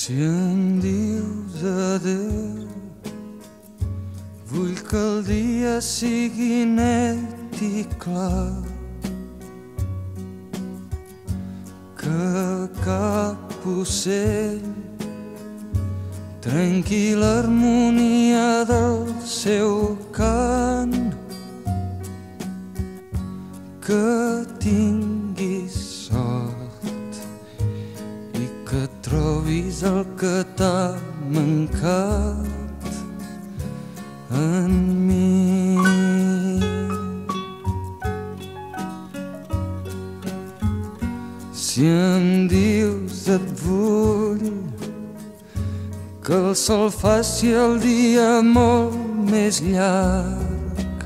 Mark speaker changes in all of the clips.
Speaker 1: Si em dius adeu, vull que el dia sigui net i clar, que cap ocell trenqui l'harmonia del seu cant, que tinguis sort i que trobis el que t'ha mancat en mi. Si em dius et vull, que el sol faci el dia molt més llarg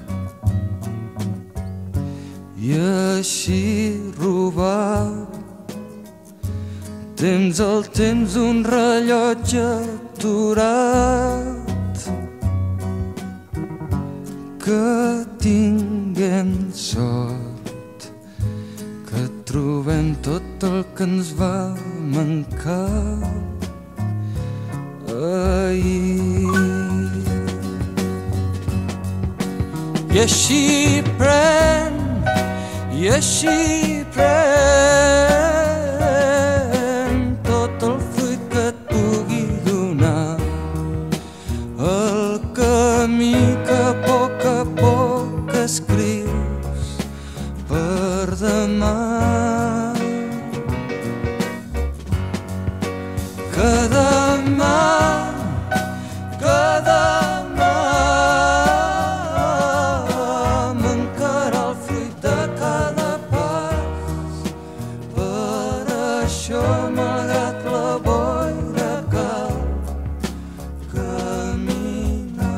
Speaker 1: i així robar temps al temps un rellotge aturat, que tinguem sort, que trobem tot el que ens va mancar ahir. I així pren, i així pren tot el fruit que et pugui donar, el camí que a poc escrius per demà. Que demà mancarà el fruit de cada pas, per això malgrat la boira cal caminar.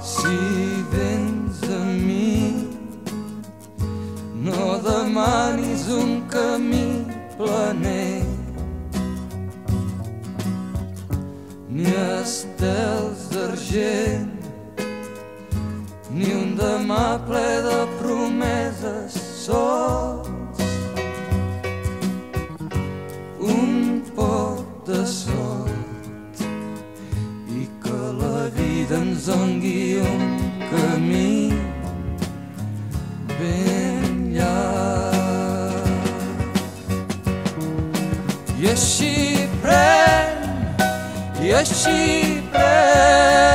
Speaker 1: Si vens a mi, no demanis un camí planer, ni estels d'argent, ni un demà ple de promeses sols, un poc de sort i que la vida ens doni un camí ben llarg. I així pren, i així pren